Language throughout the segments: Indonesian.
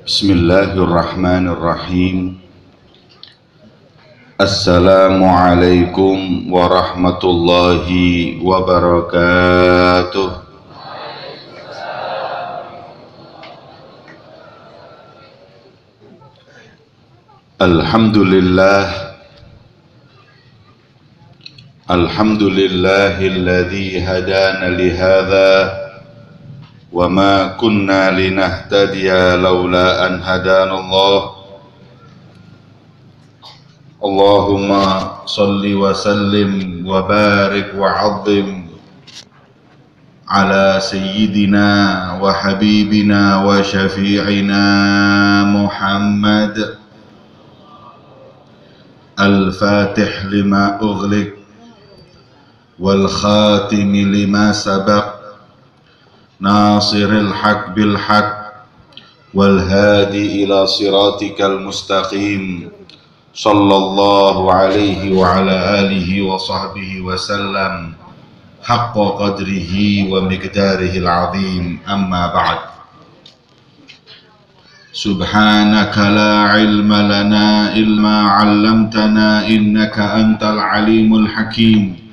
Bismillahirrahmanirrahim. Assalamualaikum warahmatullahi wabarakatuh. Alhamdulillahilladzi hadana lihadza wa ma kunna linahtadiya laula an hadanallah. Allahumma salli wa sallim wa barik wa 'azzim ala sayyidina wa habibina wa syafi'ina Muhammad al-fatih lima ughliq wal khatimi lima sabaq nasiril haq bil haq wal hadi ila siratikal mustaqim sallallahu alaihi wa ala alihi wa sahbihi wa sallam haqqa qadrihi wa miqdarihil azim. Amma ba'd. Subhanaka la ilma lana illa 'allamtana innaka antal alimul hakim.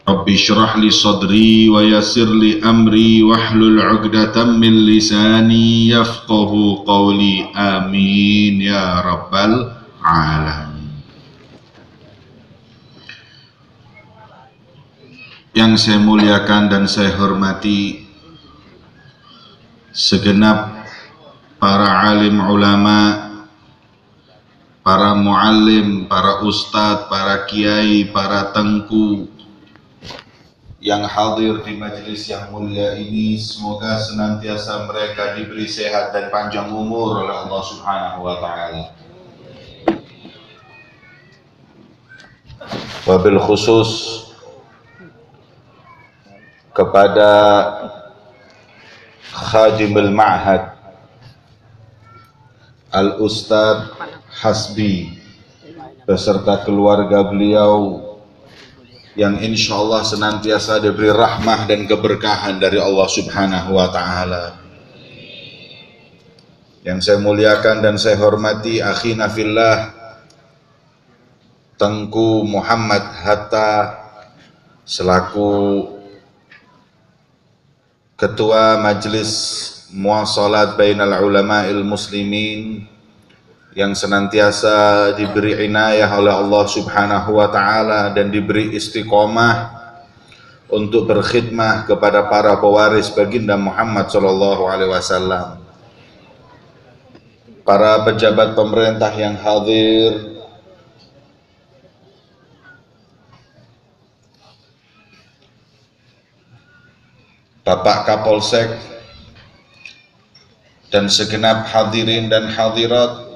Rabbi syrah li sadri wa yassir li amri wahlul 'uqdatam min lisani yafqahu qawli. Amin ya rabbal alamin. Yang saya muliakan dan saya hormati segenap para alim ulama, para muallim, para ustadz, para kiai, para tengku yang hadir di majelis yang mulia ini. Semoga senantiasa mereka diberi sehat dan panjang umur oleh Allah Subhanahu wa taala. Wabil khusus kepada Khadimul Ma'had Al-Ustadz Hasbi beserta keluarga beliau yang insya Allah senantiasa diberi rahmah dan keberkahan dari Allah Subhanahu wa ta'ala. Yang saya muliakan dan saya hormati akhina fillah Tengku Muhammad Hatta selaku Ketua Majelis Muwasalat Bainal Ulama'il Muslimin yang senantiasa diberi inayah oleh Allah Subhanahu wa ta'ala dan diberi istiqomah untuk berkhidmah kepada para pewaris baginda Muhammad sallallahu alaihi wasallam. Para pejabat pemerintah yang hadir, Bapak Kapolsek dan segenap hadirin dan hadirat,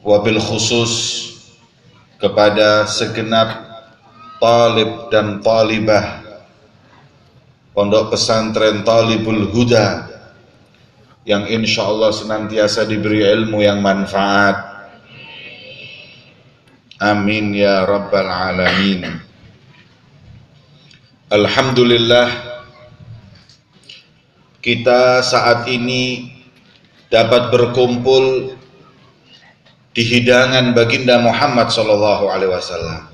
wabil khusus kepada segenap talib dan talibah Pondok Pesantren Talibul Huda yang insya Allah senantiasa diberi ilmu yang manfaat. Amin ya rabbal alamin. Alhamdulillah, kita saat ini dapat berkumpul di hidangan baginda Muhammad sallallahu alaihi wasallam,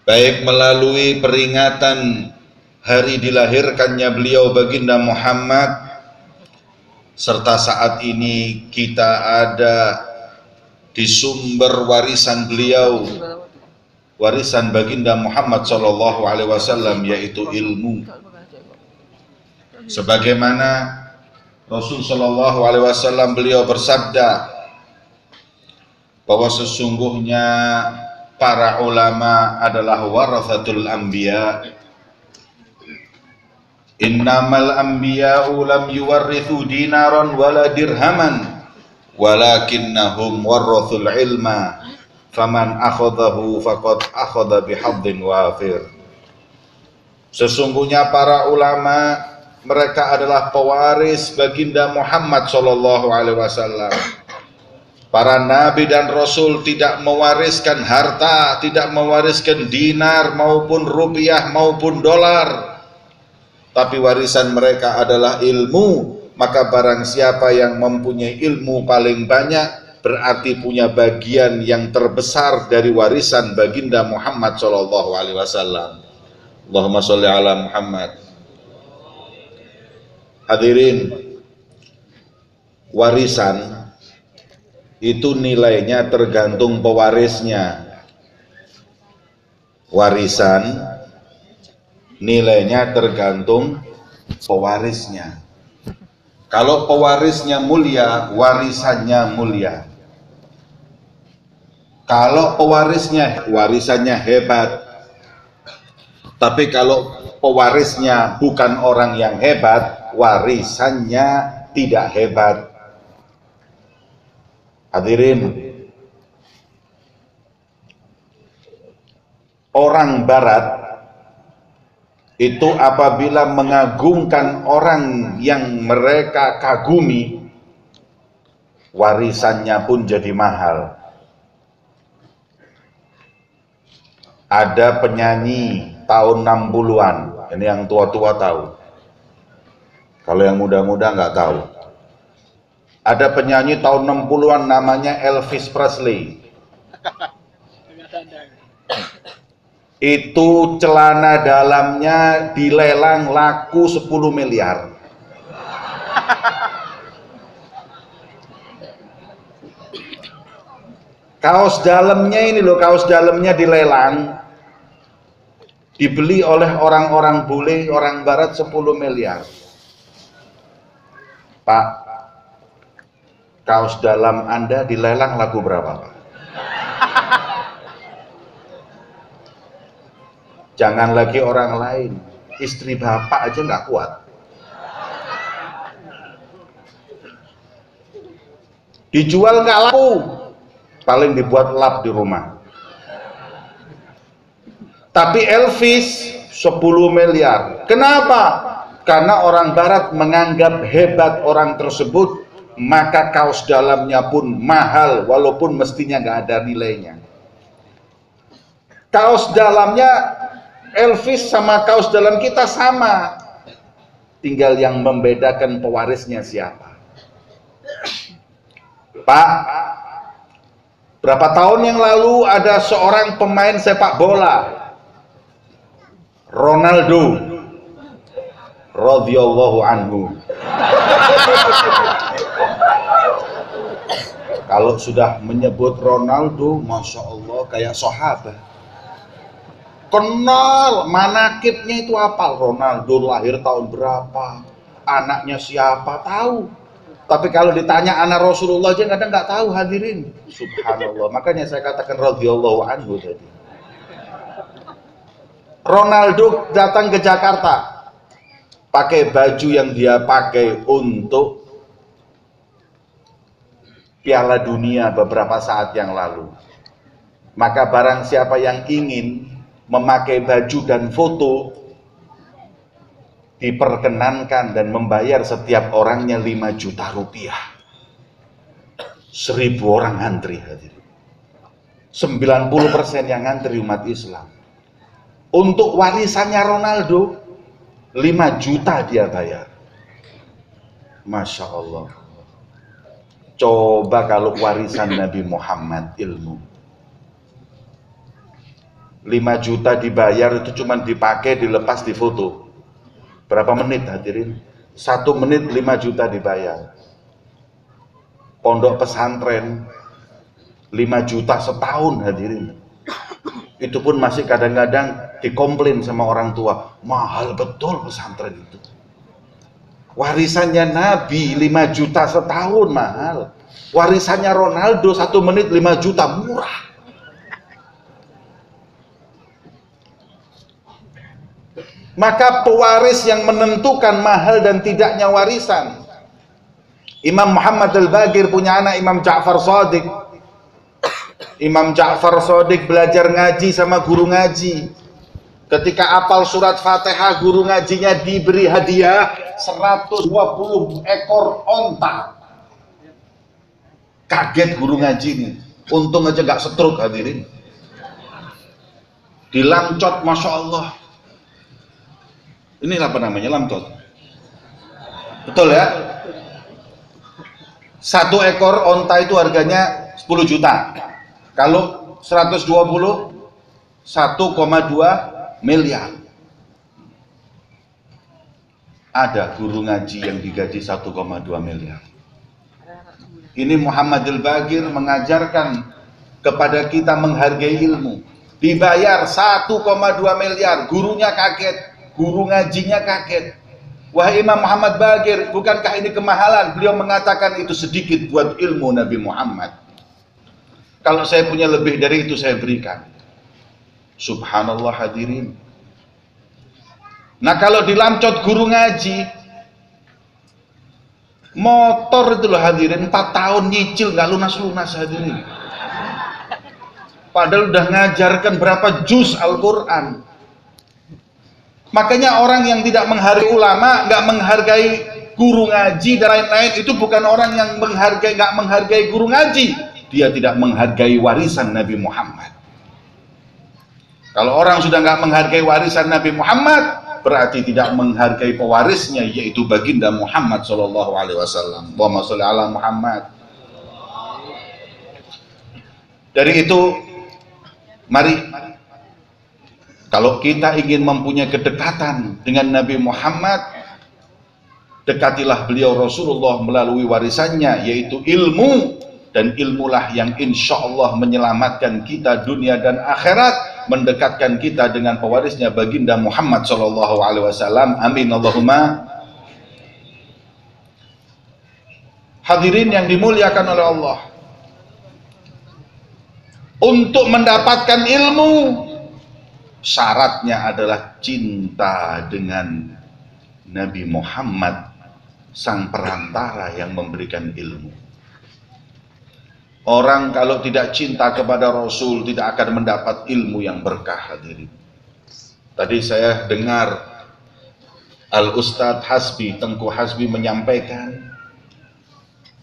baik melalui peringatan hari dilahirkannya beliau baginda Muhammad, serta saat ini kita ada di sumber warisan beliau, warisan baginda Muhammad sallallahu alaihi wasallam, yaitu ilmu. Sebagaimana Rasul sallallahu alaihi wasallam beliau bersabda bahwa sesungguhnya para ulama adalah warathatul anbiya. Innamal anbiya'u lam yuwarrithu dinaran wala dirhaman walakinnahum warathul ilma faman akhadahu faqad akhadha bihadzin wafir. Sesungguhnya para ulama, mereka adalah pewaris baginda Muhammad sallallahu alaihi wasallam. Para nabi dan rasul tidak mewariskan harta, tidak mewariskan dinar maupun rupiah maupun dolar, tapi warisan mereka adalah ilmu, maka barang siapa yang mempunyai ilmu paling banyak berarti punya bagian yang terbesar dari warisan baginda Muhammad sallallahu alaihi wasallam. Allahumma sholli ala Muhammad. Hadirin, warisan itu nilainya tergantung pewarisnya. Warisan nilainya tergantung pewarisnya. Kalau pewarisnya mulia, warisannya mulia. Kalau warisannya hebat. Tapi kalau pewarisnya bukan orang yang hebat, warisannya tidak hebat. Hadirin, orang barat itu apabila mengagungkan orang yang mereka kagumi, warisannya pun jadi mahal. Ada penyanyi tahun 60-an, ini yang tua-tua tahu. Kalau yang muda-muda nggak tahu. Ada penyanyi tahun 60-an namanya Elvis Presley. Itu celana dalamnya dilelang laku 10 miliar. Kaos dalamnya ini loh, kaos dalamnya dilelang, dibeli oleh orang-orang bule, orang barat 10 miliar. Pak, kaos dalam Anda dilelang laku berapa, Pak? Jangan lagi orang lain, istri bapak aja nggak kuat. Dijual nggak laku, paling dibuat lap di rumah. Tapi Elvis 10 miliar. Kenapa? Karena orang barat menganggap hebat orang tersebut, maka kaos dalamnya pun mahal walaupun mestinya nggak ada nilainya. Kaos dalamnya Elvis sama kaos dalam kita sama, tinggal yang membedakan pewarisnya siapa. Pak, berapa tahun yang lalu ada seorang pemain sepak bola, Ronaldo radhiyallahu anhu. Kalau sudah menyebut Ronaldo, masya Allah kayak sahabat. Kenal manakibnya itu hafal. Ronaldo lahir tahun berapa, anaknya siapa, tahu. Tapi kalau ditanya anak Rasulullah aja kadang nggak tahu, hadirin. Subhanallah. Makanya saya katakan radhiyallahu anhu tadi. Ronaldo datang ke Jakarta, pakai baju yang dia pakai untuk Piala Dunia beberapa saat yang lalu. Maka barang siapa yang ingin memakai baju dan foto, diperkenankan dan membayar setiap orangnya 5 juta rupiah. 1000 orang antri, hadirin. 90% yang antri umat Islam. Untuk warisannya Ronaldo 5 juta dia bayar. Masya Allah. Coba kalau warisan Nabi Muhammad ilmu, 5 juta dibayar itu cuma dipakai, dilepas, difoto. Berapa menit, hadirin? 1 menit 5 juta dibayar. Pondok pesantren 5 juta setahun, hadirin. Itu pun masih kadang-kadang dikomplain sama orang tua, mahal betul pesantren itu. Warisannya Nabi 5 juta setahun mahal. Warisannya Ronaldo 1 menit 5 juta murah. Maka pewaris yang menentukan mahal dan tidaknya warisan. Imam Muhammad Al-Baqir punya anak Imam Ja'far Shadiq. Imam Ja'far Shadiq belajar ngaji sama guru ngaji. Ketika apal surat Fatihah, guru ngajinya diberi hadiah 120 ekor onta. Kaget guru ngaji nih. Untung aja gak stroke, hadirin. Dilangcot, masya Allah. Ini apa namanya? Lamtot. Betul ya? Satu ekor onta itu harganya 10 juta. Kalau 120, 1,2 miliar. Ada guru ngaji yang digaji 1,2 miliar. Ini Muhammadul Baqir mengajarkan kepada kita menghargai ilmu. Dibayar 1,2 miliar, gurunya kaget, guru ngajinya kaget. Wahai Imam Muhammad Baqir, bukankah ini kemahalan? Beliau mengatakan itu sedikit buat ilmu Nabi Muhammad. Kalau saya punya lebih dari itu saya berikan. Subhanallah hadirin. Nah kalau dilamcot guru ngaji, motor itu loh hadirin, 4 tahun nyicil nggak lunas-lunas hadirin. Padahal udah ngajarkan berapa juz Al-Quran. Makanya orang yang tidak menghargai ulama, nggak menghargai guru ngaji dan lain-lain, itu bukan orang yang nggak menghargai guru ngaji. Dia tidak menghargai warisan Nabi Muhammad. Kalau orang sudah nggak menghargai warisan Nabi Muhammad, berarti tidak menghargai pewarisnya, yaitu baginda Muhammad Shallallahu Alaihi Wasallam. Allahumma sholli ala Muhammad. Dari itu, mari kalau kita ingin mempunyai kedekatan dengan Nabi Muhammad, dekatilah beliau Rasulullah melalui warisannya, yaitu ilmu, dan ilmulah yang insya Allah menyelamatkan kita dunia dan akhirat, mendekatkan kita dengan pewarisnya baginda Muhammad Shallallahu Alaihi Wasallam. Amin Allahumma. Hadirin yang dimuliakan oleh Allah, untuk mendapatkan ilmu, syaratnya adalah cinta dengan Nabi Muhammad, sang perantara yang memberikan ilmu. Orang kalau tidak cinta kepada Rasul tidak akan mendapat ilmu yang berkah hadirin. Tadi saya dengar Al-Ustadz Hasbi, Tengku Hasbi menyampaikan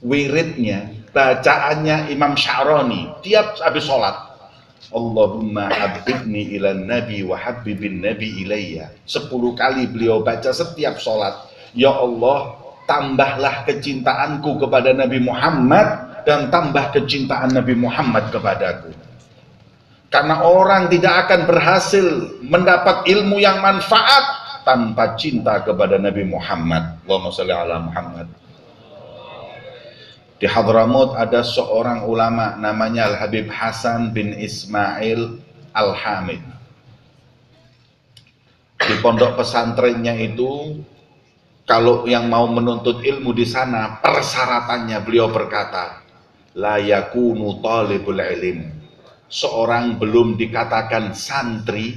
wiridnya, bacaannya Imam Sya'rani tiap habis sholat. Allahumma habibni ilan nabi wa habibin nabi ilayya. 10 kali beliau baca setiap sholat. Ya Allah, tambahlah kecintaanku kepada Nabi Muhammad dan tambah kecintaan Nabi Muhammad kepadaku. Karena orang tidak akan berhasil mendapat ilmu yang manfaat tanpa cinta kepada Nabi Muhammad. Allahumma sholli ala Muhammad. Di Hadramut ada seorang ulama namanya Al-Habib Hasan bin Ismail Al-Hamid. Di pondok pesantrennya itu, kalau yang mau menuntut ilmu di sana, persyaratannya beliau berkata, la yakunu talibul ilm. Seorang belum dikatakan santri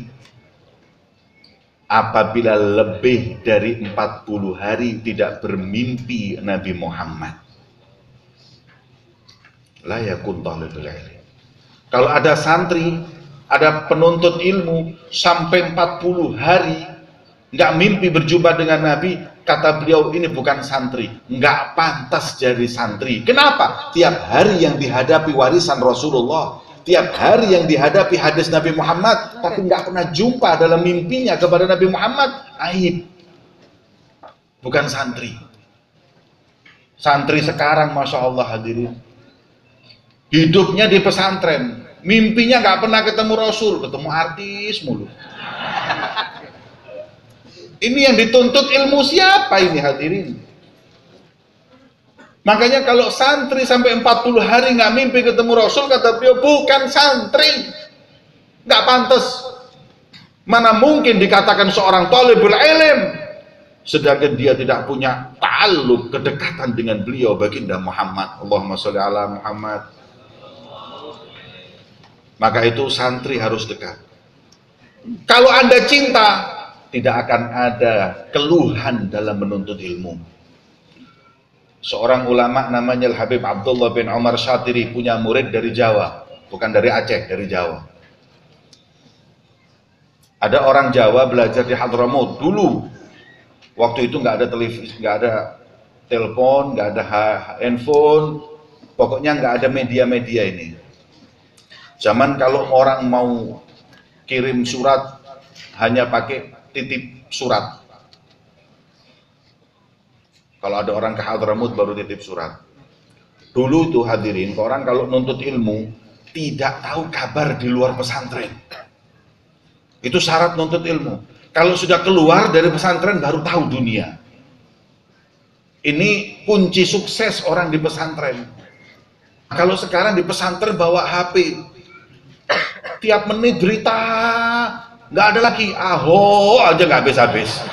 apabila lebih dari 40 hari tidak bermimpi Nabi Muhammad. La yakun talibul ilm. Kalau ada santri, ada penuntut ilmu sampai 40 hari nggak mimpi berjumpa dengan Nabi, kata beliau ini bukan santri, nggak pantas jadi santri. Kenapa? Tiap hari yang dihadapi warisan Rasulullah, tiap hari yang dihadapi hadis Nabi Muhammad, tapi nggak pernah jumpa dalam mimpinya kepada Nabi Muhammad, aib. Bukan santri. Santri sekarang, masya Allah hadirin, hidupnya di pesantren, mimpinya nggak pernah ketemu Rasul, ketemu artis mulu. Ini yang dituntut ilmu siapa ini hadirin? Makanya kalau santri sampai 40 hari nggak mimpi ketemu Rasul, kata beliau bukan santri, nggak pantas. Mana mungkin dikatakan seorang talibul ilm sedangkan dia tidak punya ta'alluq, kedekatan dengan beliau baginda Muhammad. Allahumma sholli ala Muhammad. Maka itu santri harus dekat. Kalau Anda cinta, tidak akan ada keluhan dalam menuntut ilmu. Seorang ulama namanya Al-Habib Abdullah bin Umar Syatiri punya murid dari Jawa, bukan dari Aceh, dari Jawa. Ada orang Jawa belajar di Hadramut dulu. Waktu itu nggak ada televisi, nggak ada telepon, nggak ada handphone, pokoknya nggak ada media-media ini. Zaman kalau orang mau kirim surat hanya pakai titip surat. Kalau ada orang ke Hadramut baru titip surat. Dulu tuh hadirin, orang kalau nuntut ilmu tidak tahu kabar di luar pesantren. Itu syarat nuntut ilmu. Kalau sudah keluar dari pesantren baru tahu dunia. Ini kunci sukses orang di pesantren. Kalau sekarang di pesantren bawa HP, tiap menit berita, nggak ada lagi, aho aja nggak habis-habis.